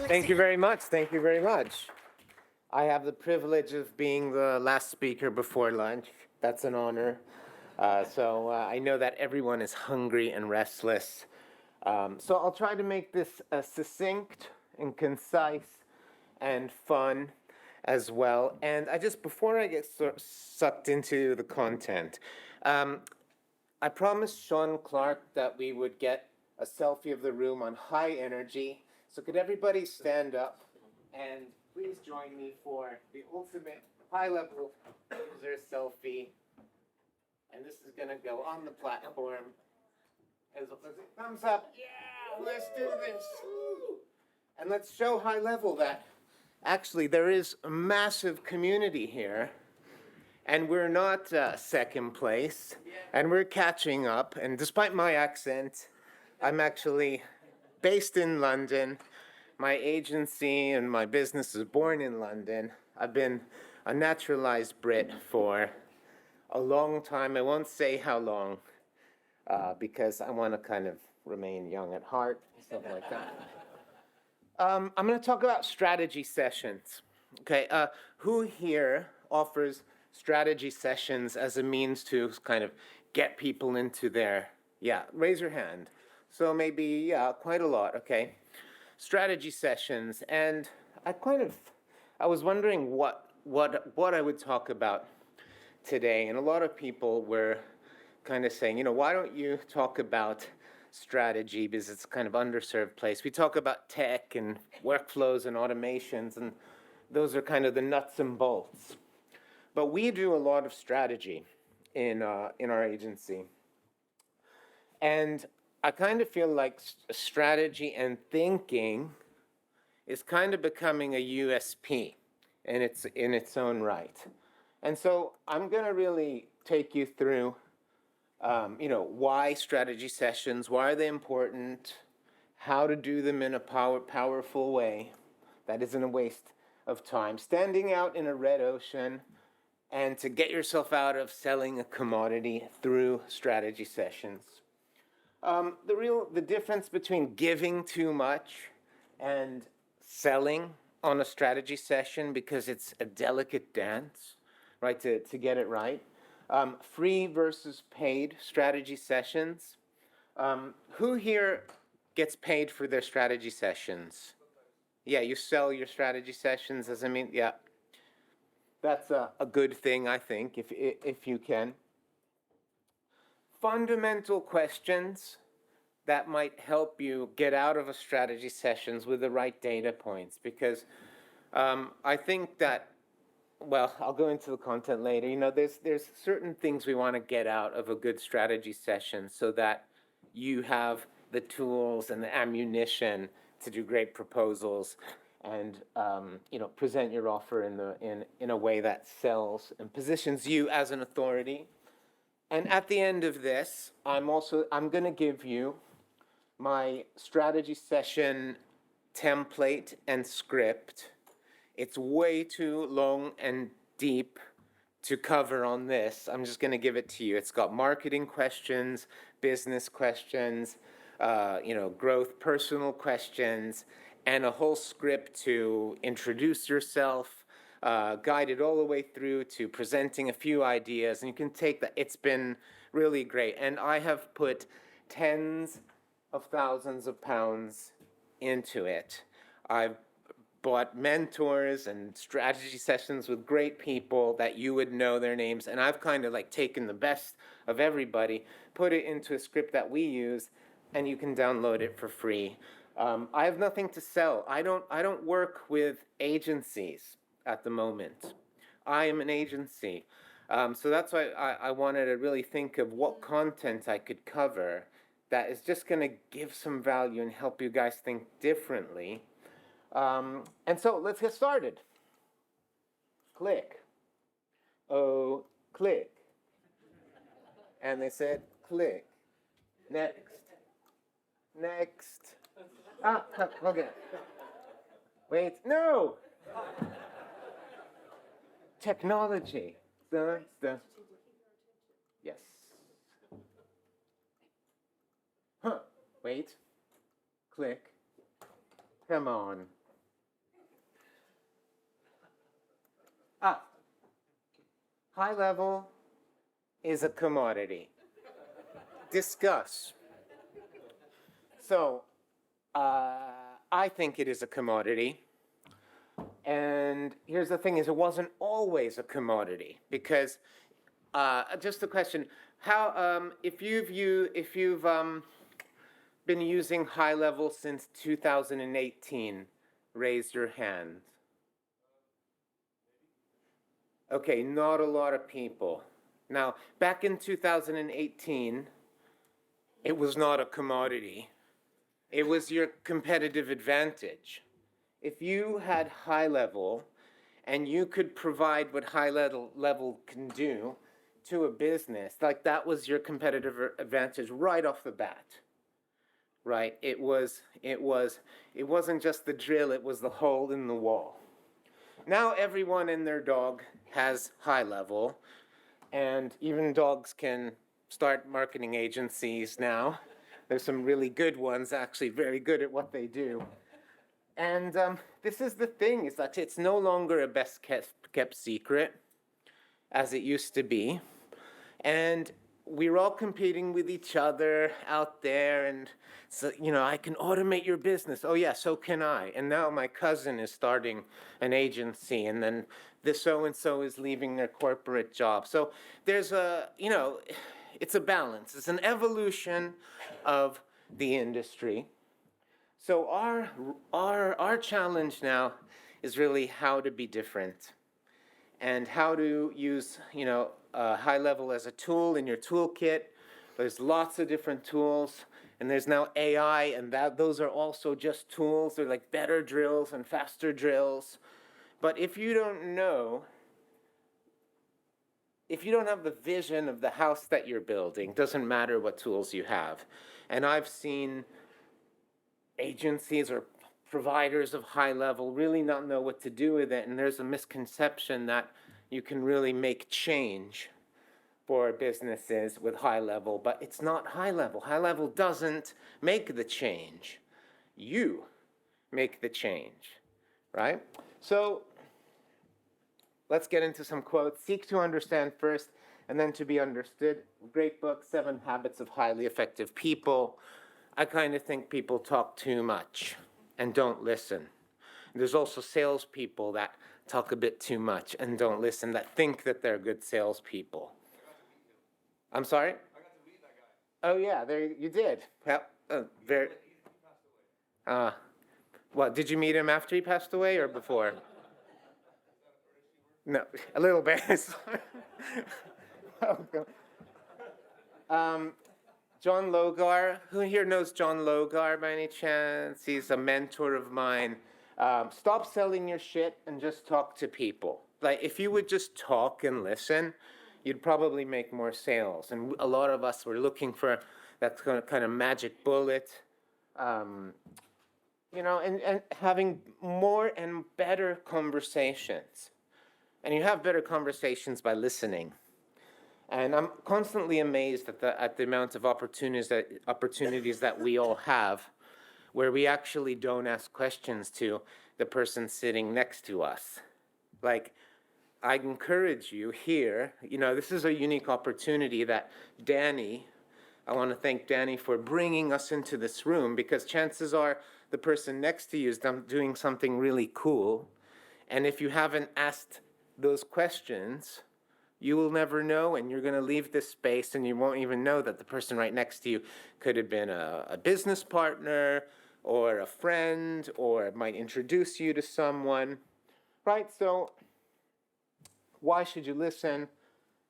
Thank you very much. Thank you very much. I have the privilege of being the last speaker before lunch. That's an honor. I know that everyone is hungry and restless. So I'll try to make this succinct and concise and fun as well. And before I get sucked into the content, I promised Sean Clark that we would get a selfie of the room on high energy. So could everybody stand up and please join me for the ultimate high-level user selfie. And this is going to go on the platform. As a thumbs up. Yeah, let's do this. And let's show HighLevel that actually there is a massive community here. And we're not second place. And we're catching up. And despite my accent, I'm actually based in London. My agency and my business is born in London. I've been a naturalized Brit for a long time. I won't say how long because I want to kind of remain young at heart, something like that. I'm going to talk about strategy sessions. Okay, who here offers strategy sessions as a means to kind of get people into their, raise your hand. So maybe, quite a lot, okay. Strategy sessions, and I was wondering what I would talk about today, and a lot of people were kind of saying, why don't you talk about strategy, because it's kind of underserved place. We talk about tech and workflows and automations, and those are kind of the nuts and bolts. But we do a lot of strategy in our agency, and I kind of feel like strategy and thinking is kind of becoming a USP in its own right. And so I'm going to really take you through, why strategy sessions, why are they important, how to do them in a powerful way that isn't a waste of time, standing out in a red ocean, and to get yourself out of selling a commodity through strategy sessions. The difference between giving too much and selling on a strategy session, because it's a delicate dance, right, to get it right. Free versus paid strategy sessions. Who here gets paid for their strategy sessions? Yeah, you sell your strategy sessions, yeah. That's a good thing, I think, if you can. Fundamental questions that might help you get out of a strategy sessions with the right data points, because I think that, well, I'll go into the content later. There's certain things we want to get out of a good strategy session so that you have the tools and the ammunition to do great proposals and present your offer in a way that sells and positions you as an authority. And at the end of this, I'm going to give you my strategy session template and script. It's way too long and deep to cover on this. I'm just going to give it to you. It's got marketing questions, business questions, growth, personal questions, and a whole script to introduce yourself, guided all the way through to presenting a few ideas. And you can take that. It's been really great. And I have put tens of thousands of pounds into it. I've bought mentors and strategy sessions with great people that you would know their names. And I've kind of like taken the best of everybody, put it into a script that we use, and you can download it for free. I have nothing to sell. I don't work with agencies at the moment. I am an agency. So that's why I wanted to really think of what content I could cover that is just going to give some value and help you guys think differently. And so let's get started. Click. Oh, click. And they said, click. Next. Next. Okay. Wait, no! Technology. Yes. Wait. Click. Come on. Ah, high level is a commodity. Discuss. So, I think it is a commodity. And here's the thing: is it wasn't always a commodity because just a question: how if you've been using high level since 2018, raise your hand. Okay, not a lot of people. Now, back in 2018, it was not a commodity. It was your competitive advantage. If you had high level and you could provide what high level can do to a business, like that was your competitive advantage right off the bat. Right? It wasn't just the drill, it was the hole in the wall. Now everyone and their dog has high level, and even dogs can start marketing agencies now. There's some really good ones, actually very good at what they do. And this is the thing, is that it's no longer a best kept secret as it used to be. And we're all competing with each other out there, and so, I can automate your business. Oh yeah, so can I. And now my cousin is starting an agency, and then this so-and-so is leaving their corporate job. So there's it's a balance. It's an evolution of the industry. So our challenge now is really how to be different and how to use, high level as a tool in your toolkit. There's lots of different tools, and there's now AI, and those are also just tools. They're like better drills and faster drills. But if you don't have the vision of the house that you're building, doesn't matter what tools you have. And I've seen agencies or providers of high level really not know what to do with it, and there's a misconception that you can really make change for businesses with high level, but it's not high level. High level doesn't make the change. You make the change, right? So let's get into some quotes. Seek to understand first and then to be understood. Great book, 7 Habits of Highly Effective People. I kind of think people talk too much and don't listen. There's also salespeople that talk a bit too much and don't listen, that think that they're good salespeople. I'm sorry? I got to meet that guy. Oh yeah, there you did. Well, very. What, did you meet him after he passed away or before? No, a little bit. John Logar, who here knows John Logar by any chance? He's a mentor of mine. Stop selling your shit and just talk to people. Like, if you would just talk and listen, you'd probably make more sales. And a lot of us were looking for that kind of magic bullet, and having more and better conversations. And you have better conversations by listening. And I'm constantly amazed at the amount of opportunities that we all have, where we actually don't ask questions to the person sitting next to us. Like, I encourage you here, this is a unique opportunity that I want to thank Danny for bringing us into this room, because chances are the person next to you is doing something really cool. And if you haven't asked those questions, you will never know, and you're going to leave this space and you won't even know that the person right next to you could have been a business partner or a friend, or it might introduce you to someone, right? So why should you listen?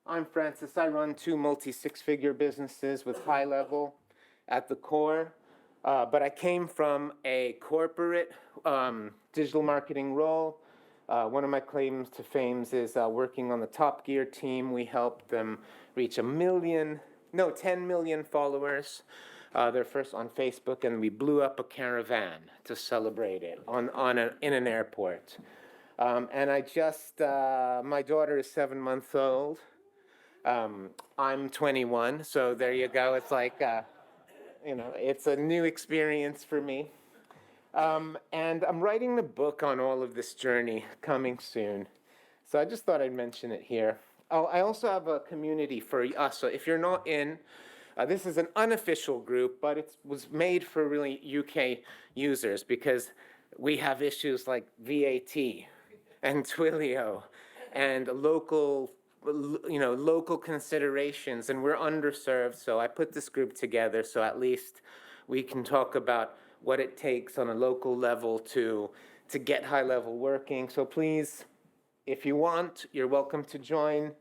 I'm Francis. I run 2 multi-6-figure businesses with high level at the core, but I came from a corporate digital marketing role. One of my claims to fame is working on the Top Gear team. We helped them reach 10 million followers. They're first on Facebook, and we blew up a caravan to celebrate it in an airport. And my daughter is 7 months old. I'm 21, so there you go. It's like, it's a new experience for me. And I'm writing the book on all of this journey, coming soon. So I just thought I'd mention it here. Oh, I also have a community for us. So if you're not in, this is an unofficial group, but it was made for really UK users because we have issues like VAT and Twilio and local considerations, and we're underserved. So I put this group together so at least we can talk about what it takes on a local level to get HighLevel working. So please, if you want, you're welcome to join.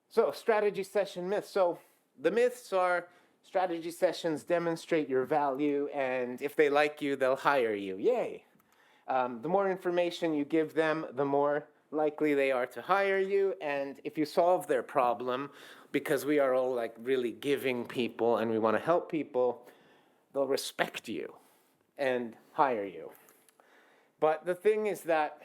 So strategy session myths. So the myths are strategy sessions demonstrate your value, and if they like you, they'll hire you. Yay. The more information you give them, the more likely they are to hire you. And if you solve their problem, because we are all like really giving people and we want to help people, they'll respect you and hire you. But the thing is that,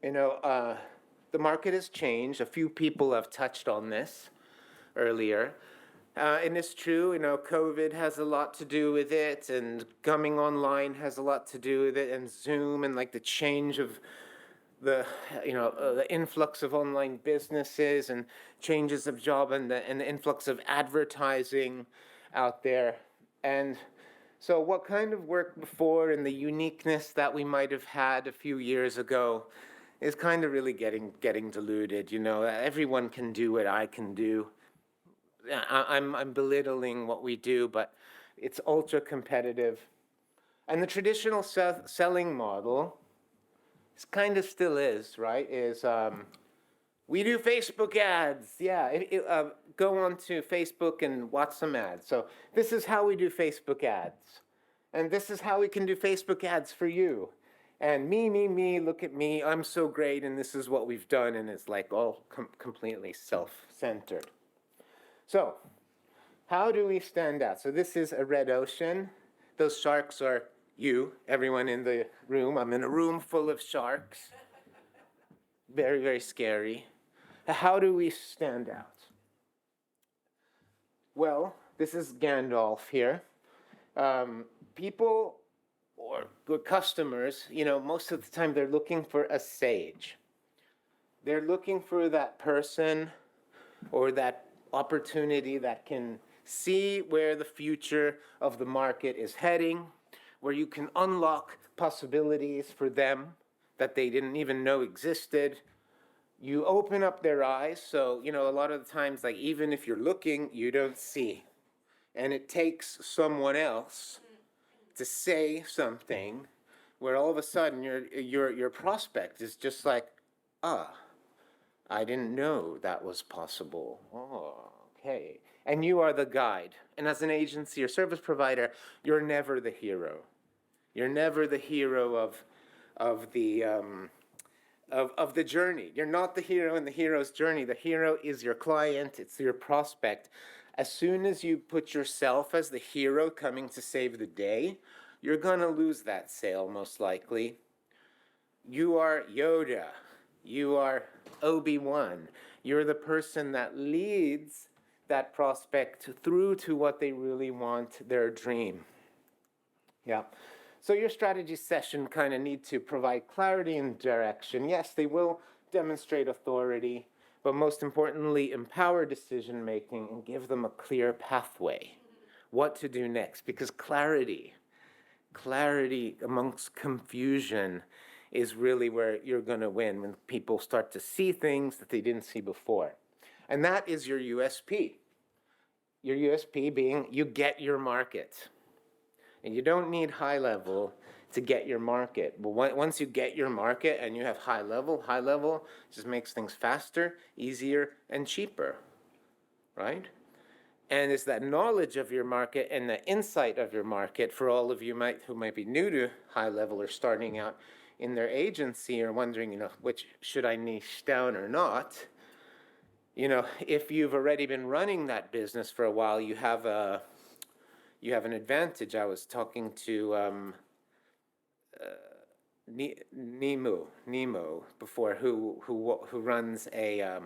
the market has changed. A few people have touched on this earlier. And it's true, COVID has a lot to do with it, and coming online has a lot to do with it, and Zoom, and like the change of the influx of online businesses and changes of job, and the influx of advertising out there. And so what kind of worked before and the uniqueness that we might have had a few years ago is kind of really getting diluted. Everyone can do what I can do. I'm belittling what we do, but it's ultra competitive. And the traditional selling model kind of still is, right? We do Facebook ads. Yeah, go on to Facebook and watch some ads. So this is how we do Facebook ads. And this is how we can do Facebook ads for you. And me, look at me, I'm so great, and this is what we've done, and it's like all completely self-centered. So, how do we stand out? So this is a red ocean. Those sharks are you, everyone in the room. I'm in a room full of sharks. Very, very scary. How do we stand out? Well, this is Gandalf here. People or good customers, most of the time they're looking for a sage. They're looking for that person or that opportunity that can see where the future of the market is heading, where you can unlock possibilities for them that they didn't even know existed. You open up their eyes, so, a lot of the times, like, even if you're looking, you don't see. And it takes someone else to say something where all of a sudden your prospect is just like, I didn't know that was possible. Oh, okay. And you are the guide. And as an agency or service provider, you're never the hero. You're never the hero of the journey. You're not the hero in the hero's journey. The hero is your client. It's your prospect. As soon as you put yourself as the hero coming to save the day, you're going to lose that sale most likely. You are Yoda. You are Obi-Wan. You're the person that leads that prospect through to what they really want, their dream. Yeah. So your strategy session kind of need to provide clarity and direction. Yes, they will demonstrate authority, but most importantly, empower decision making and give them a clear pathway, what to do next. Because clarity amongst confusion is really where you're going to win, when people start to see things that they didn't see before. And that is your USP. Your USP being you get your market. And you don't need HighLevel to get your market. But once you get your market and you have HighLevel just makes things faster, easier, and cheaper, right? And it's that knowledge of your market and the insight of your market for all of you who might be new to HighLevel or starting out in their agency or wondering, which should I niche down or not? If you've already been running that business for a while, you have an advantage. I was talking to Nemo before, who runs a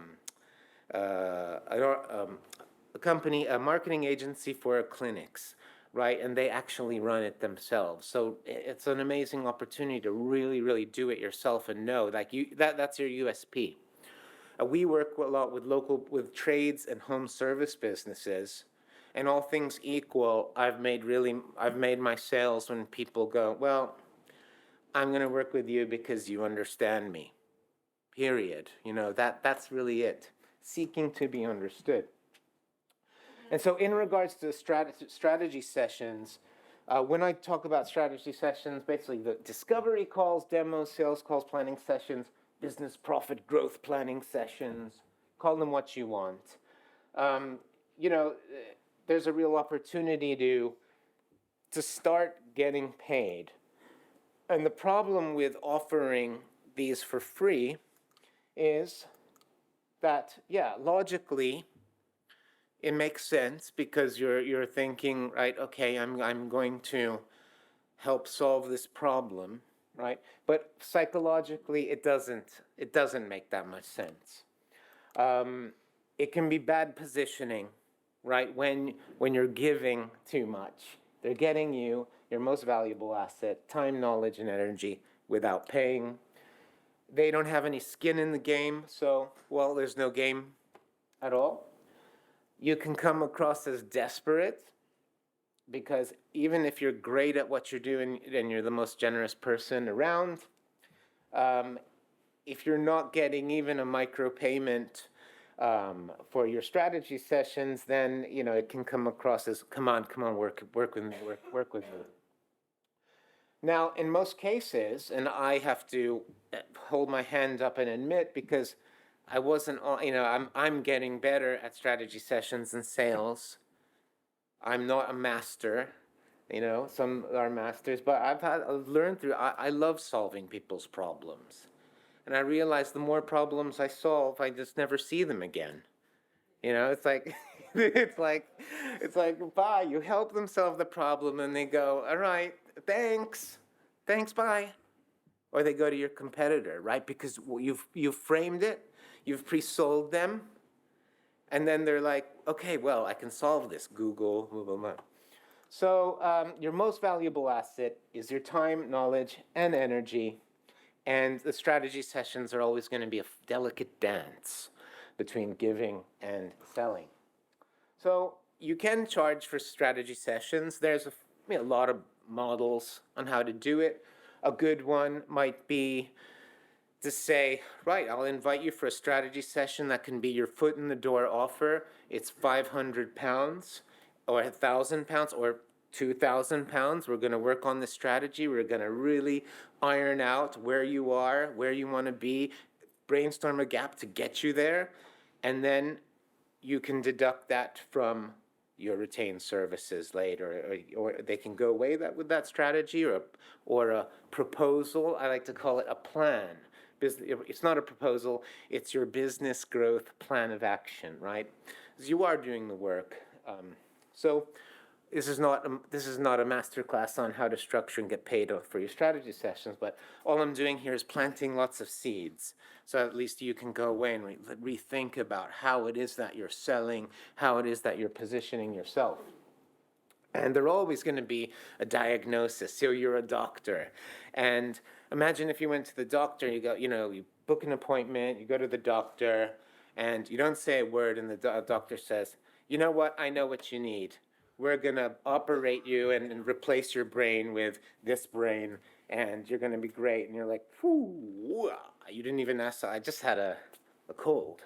company, a marketing agency for clinics. right? And they actually run it themselves. So it's an amazing opportunity to really, really do it yourself and know, like that's your USP. We work a lot with trades and home service businesses, and all things equal, I've made my sales when people go, well, I'm going to work with you because you understand me. Period. That's really it. Seeking to be understood. And so, in regards to strategy sessions, when I talk about strategy sessions, basically the discovery calls, demos, sales calls, planning sessions, business profit growth planning sessions, call them what you want. Um, you know, there's a real opportunity to start getting paid. And the problem with offering these for free is that, yeah, logically, it makes sense because you're thinking, right, okay, I'm going to help solve this problem, right? But psychologically, it doesn't make that much sense. It can be bad positioning, right? When you're giving too much, they're getting you your most valuable asset, time, knowledge, and energy, without paying. They don't have any skin in the game, so, well, there's no game at all. You can come across as desperate because even if you're great at what you're doing and you're the most generous person around, if you're not getting even a micropayment for your strategy sessions, then it can come across as, come on, work with me, work with me. Now, in most cases, and I have to hold my hand up and admit, because I wasn't, I'm getting better at strategy sessions and sales. I'm not a master, some are masters, but I've learned through, I love solving people's problems. And I realize the more problems I solve, I just never see them again. It's like, it's like, bye, you help them solve the problem and they go, all right, thanks, bye. Or they go to your competitor, right? Because you've framed it, you've pre-sold them, and then they're like, okay, well, I can solve this. Google, blah, blah, blah. So your most valuable asset is your time, knowledge, and energy. And the strategy sessions are always going to be a delicate dance between giving and selling. So you can charge for strategy sessions. There's a lot of models on how to do it. A good one might be to say, right, I'll invite you for a strategy session that can be your foot in the door offer. It's £500 or £1,000 or £2,000. We're going to work on the strategy. We're going to really iron out where you are, where you want to be, brainstorm a gap to get you there, and then you can deduct that from your retained services later, or they can go away with that strategy, or a proposal. I like to call it a plan. It's not a proposal, it's your business growth plan of action, right? Because you are doing the work. So this is not a master class on how to structure and get paid for your strategy sessions, but all I'm doing here is planting lots of seeds. So at least you can go away and rethink about how it is that you're selling, how it is that you're positioning yourself. And there's always going to be a diagnosis. So you're a doctor. And imagine if you went to the doctor, you book an appointment, you go to the doctor, and you don't say a word, and the doctor says, you know what, I know what you need. We're going to operate you and replace your brain with this brain, and you're going to be great. And you're like, whew, you didn't even ask, I just had a cold,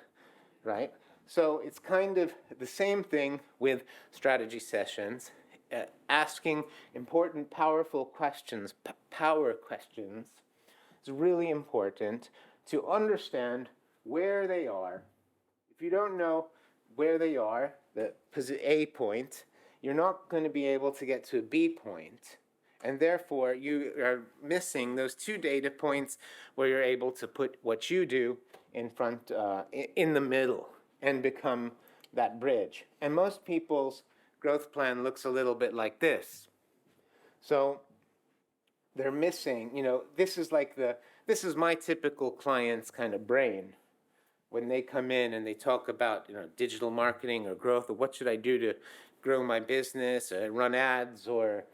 right? So it's kind of the same thing with strategy sessions. Asking important, powerful questions, power questions, is really important to understand where they are. If you don't know where they are, the A point, you're not going to be able to get to a B point. And therefore, you are missing those two data points where you're able to put what you do in front, in the middle, and become that bridge. And most people's growth plan looks a little bit like this. So they're missing, this is my typical client's kind of brain. When they come in and they talk about, digital marketing or growth, or what should I do to grow my business, or run ads, or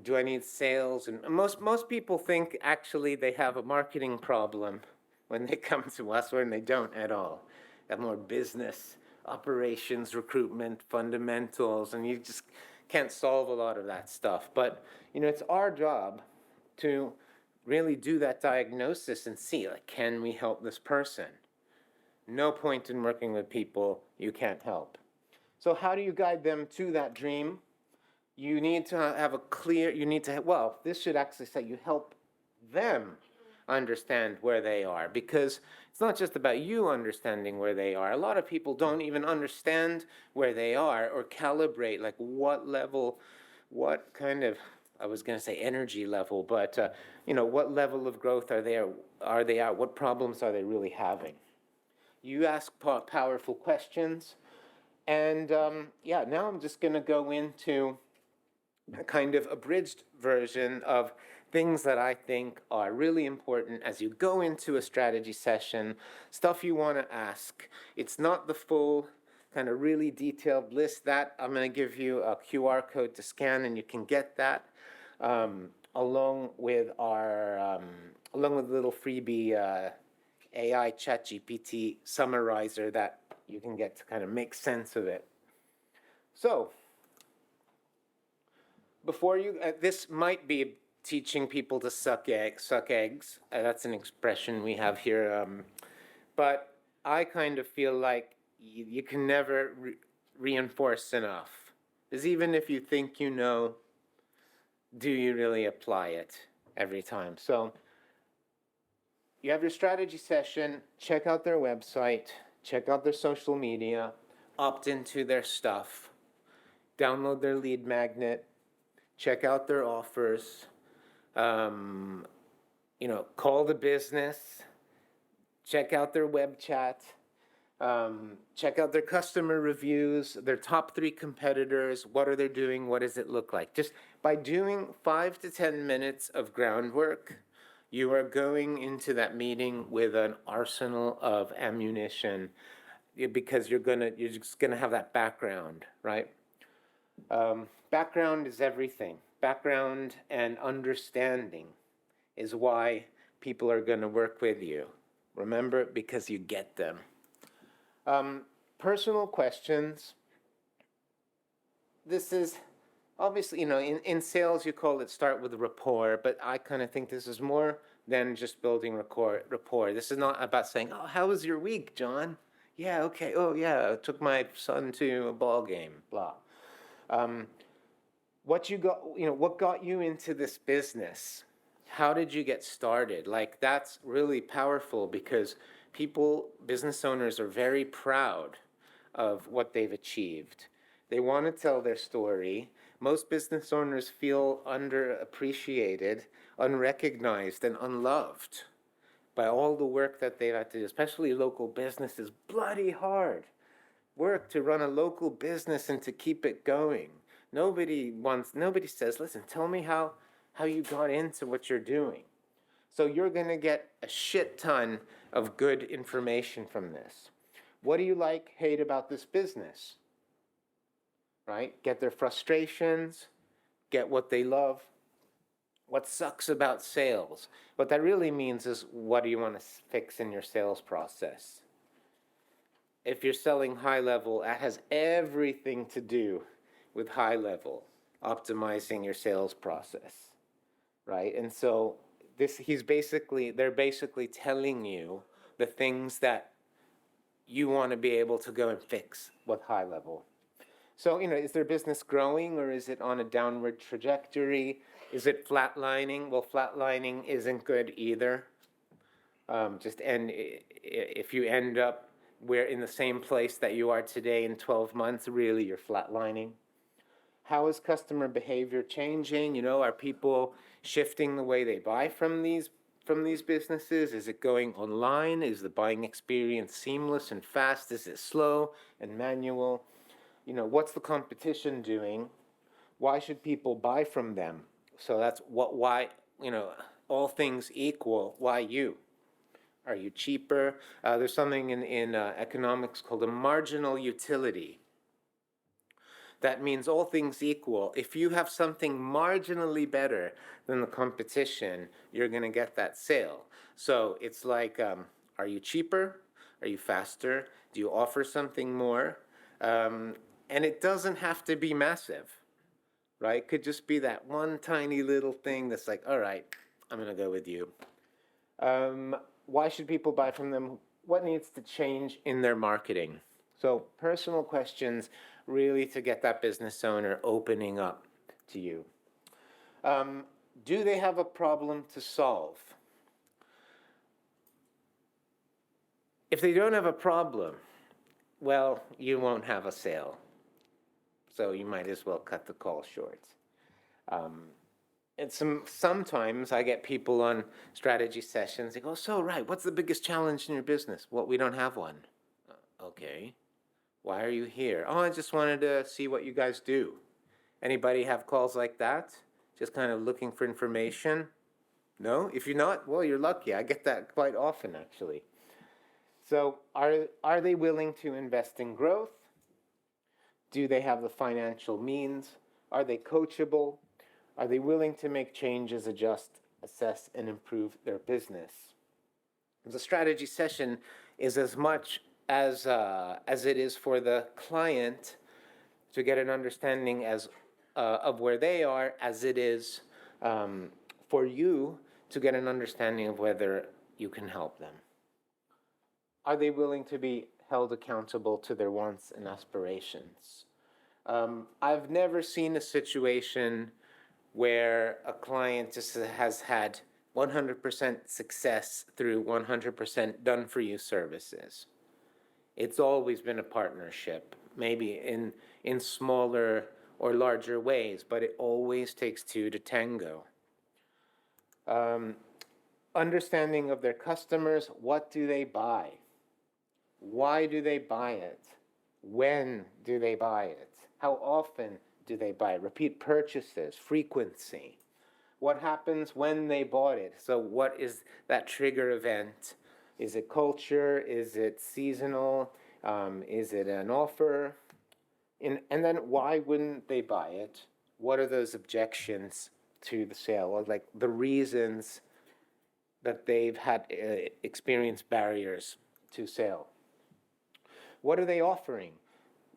do I need sales? And most people think actually they have a marketing problem when they come to us, when they don't at all. They have more business, operations, recruitment, fundamentals, and you just can't solve a lot of that stuff. But it's our job to really do that diagnosis and see, like, can we help this person? No point in working with people you can't help. So how do you guide them to that dream? You need to have this should actually say you help them understand where they are, because it's not just about you understanding where they are. A lot of people don't even understand where they are or calibrate, like what level, what kind of, I was going to say energy level, but what level of growth are they at? What problems are they really having? You ask powerful questions, and now I'm just going to go into a kind of abridged version of things that I think are really important as you go into a strategy session, stuff you want to ask. It's not the full kind of really detailed list. That I'm going to give you a QR code to scan, and you can get that along with the little freebie AI ChatGPT summarizer that you can get to kind of make sense of it. So, before this might be teaching people to suck eggs. That's an expression we have here. But I kind of feel like you can never reinforce enough. Because even if you think you know, do you really apply it every time? So you have your strategy session, check out their website, check out their social media, opt into their stuff, download their lead magnet, check out their offers, call the business, check out their web chat, check out their customer reviews, their top 3 competitors, what are they doing, what does it look like? Just by doing 5 to 10 minutes of groundwork, you are going into that meeting with an arsenal of ammunition, because you're just gonna have that background, right? Background is everything. Background and understanding is why people are going to work with you. Remember, because you get them. Personal questions. This is obviously, in sales you call it start with rapport, but I kind of think this is more than just building rapport. This is not about saying, oh, how was your week, John? Yeah, okay. Oh, yeah, I took my son to a ball game, blah. What got you into this business? How did you get started? Like, that's really powerful, because business owners are very proud of what they've achieved. They want to tell their story. Most business owners feel underappreciated, unrecognized, and unloved by all the work that they've had to do, especially local business is bloody hard work to run a local business and to keep it going. Nobody says, listen, tell me how you got into what you're doing. So you're going to get a shit ton of good information from this. What do you like, hate about this business? Right? Get their frustrations, get what they love. What sucks about sales? What that really means is, what do you want to fix in your sales process? If you're selling HighLevel, that has everything to do with HighLevel, optimizing your sales process, right? And so they're basically telling you the things that you want to be able to go and fix with HighLevel. So, is their business growing, or is it on a downward trajectory? Is it flatlining? Well, flatlining isn't good either. If you end up in the same place that you are today in 12 months, really you're flatlining. How is customer behavior changing? Are people shifting the way they buy from these businesses? Is it going online? Is the buying experience seamless and fast? Is it slow and manual? What's the competition doing? Why should people buy from them? So that's why, all things equal, why you? Are you cheaper? There's something in economics called a marginal utility. That means all things equal, if you have something marginally better than the competition, you're going to get that sale. So it's like, are you cheaper? Are you faster? Do you offer something more? And it doesn't have to be massive, right? Could just be that one tiny little thing that's like, all right, I'm going to go with you. Why should people buy from them? What needs to change in their marketing? So personal questions really to get that business owner opening up to you. Do they have a problem to solve? If they don't have a problem, well, you won't have a sale. So you might as well cut the call short. And sometimes I get people on strategy sessions. They go, so, right, what's the biggest challenge in your business? Well, we don't have one. Okay. Why are you here? Oh, I just wanted to see what you guys do. Anybody have calls like that? Just kind of looking for information? No? If you're not, well, you're lucky. I get that quite often, actually. So are they willing to invest in growth? Do they have the financial means? Are they coachable? Are they willing to make changes, adjust, assess, and improve their business? The strategy session is as much as it is for the client to get an understanding of where they are, as it is for you to get an understanding of whether you can help them. Are they willing to be held accountable to their wants and aspirations? I've never seen a situation where a client just has had 100% success through 100% done-for-you services. It's always been a partnership, maybe in smaller or larger ways, but it always takes two to tango. Understanding of their customers, what do they buy? Why do they buy it? When do they buy it? How often do they buy it? Repeat purchases, frequency. What happens when they bought it? So what is that trigger event? Is it culture? Is it seasonal? Is it an offer? And then why wouldn't they buy it? What are those objections to the sale? Or like the reasons that they've had experienced barriers to sale? What are they offering?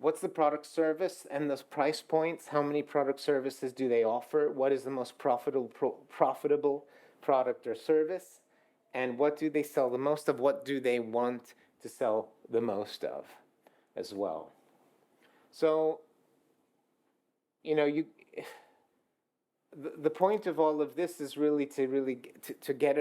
What's the product service and those price points? How many product services do they offer? What is the most profitable product or service? And what do they sell the most of? What do they want to sell the most of as well? So, the point of all of this is really to get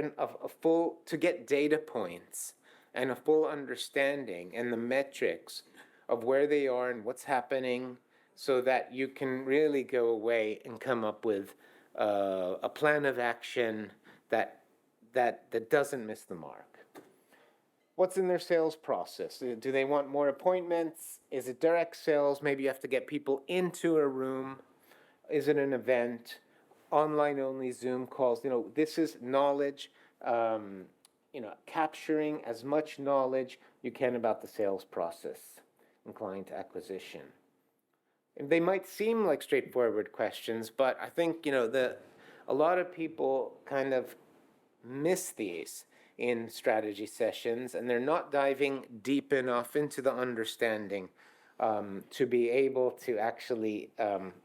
to get data points and a full understanding and the metrics of where they are and what's happening, so that you can really go away and come up with a plan of action that doesn't miss the mark. What's in their sales process? Do they want more appointments? Is it direct sales? Maybe you have to get people into a room. Is it an event? Online only, Zoom calls? This is knowledge. Capturing as much knowledge you can about the sales process and client acquisition. And they might seem like straightforward questions, but I think a lot of people kind of miss these in strategy sessions, and they're not diving deep enough into the understanding to be able to actually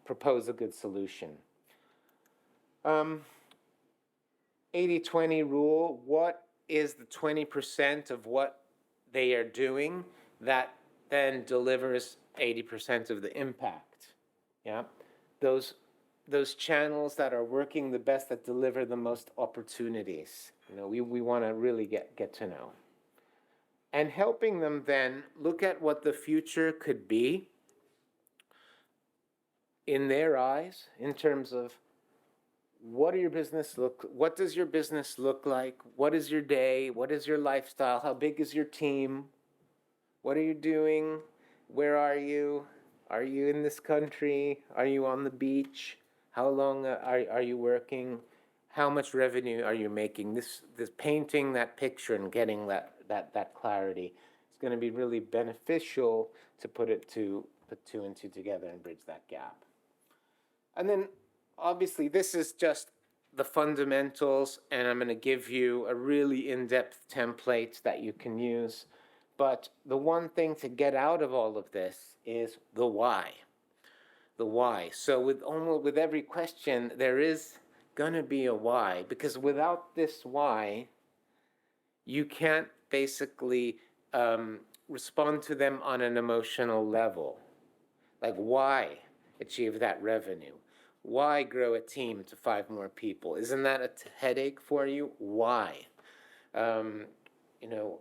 propose a good solution. 80-20 rule. What is the 20% of what they are doing that then delivers 80% of the impact? Yeah, those channels that are working the best, that deliver the most opportunities. We want to really get to know. And helping them then look at what the future could be in their eyes, in terms of what does your business look like? What is your day? What is your lifestyle? How big is your team? What are you doing? Where are you? Are you in this country? Are you on the beach? How long are you working? How much revenue are you making? This painting that picture and getting that clarity is going to be really beneficial to put it to put two and two together and bridge that gap. And then obviously this is just the fundamentals, and I'm going to give you a really in-depth template that you can use. But the one thing to get out of all of this is the why. The why. So with every question, there is going to be a why, because without this why, you can't basically respond to them on an emotional level. Like, why achieve that revenue? Why grow a team to 5 more people? Isn't that a headache for you? Why? You know,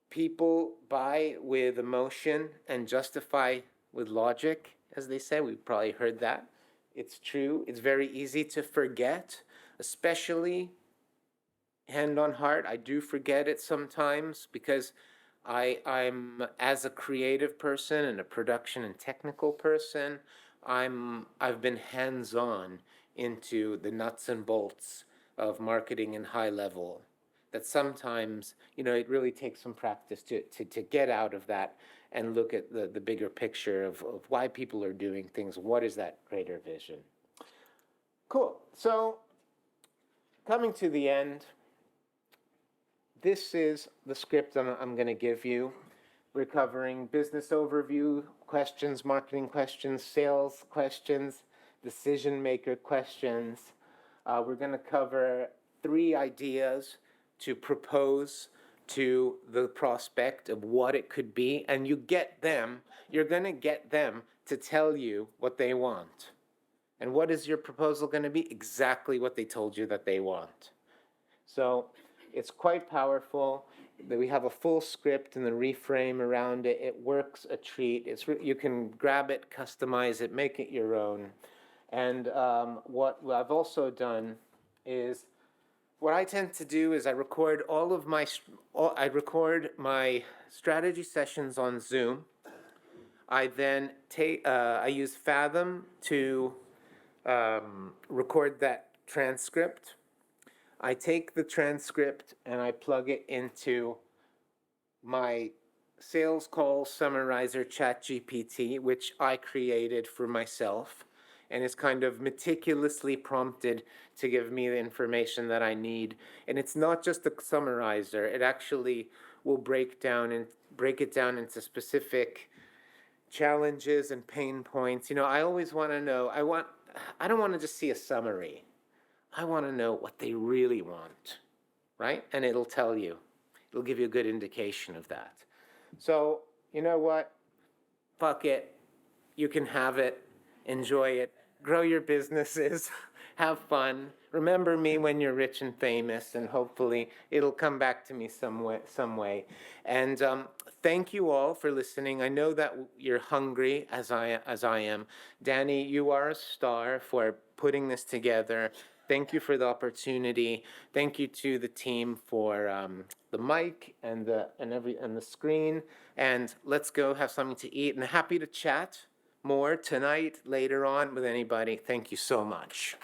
people buy with emotion and justify with logic, as they say. We've probably heard that. It's true. It's very easy to forget, especially hand on heart. I do forget it sometimes because I'm as a creative person and a production and technical person, I've been hands-on into the nuts and bolts of marketing and HighLevel. That sometimes, it really takes some practice to get out of that and look at the bigger picture of why people are doing things. What is that greater vision? Cool. So, coming to the end, this is the script I'm going to give you. We're covering business overview questions, marketing questions, sales questions, decision maker questions. We're going to cover 3 ideas to propose to the prospect of what it could be, and you're going to get them to tell you what they want. And what is your proposal going to be? Exactly what they told you that they want. So it's quite powerful. We have a full script and the reframe around it. It works a treat. You can grab it, customize it, make it your own. And what I've also done is, what I tend to do is I record my strategy sessions on Zoom. I then I use Fathom to record that transcript. I take the transcript and I plug it into my sales call summarizer ChatGPT, which I created for myself, and it's kind of meticulously prompted to give me the information that I need. And it's not just a summarizer, it actually will break it down into specific challenges and pain points. I always want to know, I don't want to just see a summary. I want to know what they really want, right? And it'll tell you. It'll give you a good indication of that. So, you know what? Fuck it. You can have it. Enjoy it. Grow your businesses. Have fun. Remember me when you're rich and famous, and hopefully it'll come back to me some way. And thank you all for listening. I know that you're hungry, as I am. Danny, you are a star for putting this together. Thank you for the opportunity. Thank you to the team for the mic and the screen. And let's go have something to eat. And happy to chat more tonight, later on with anybody. Thank you so much.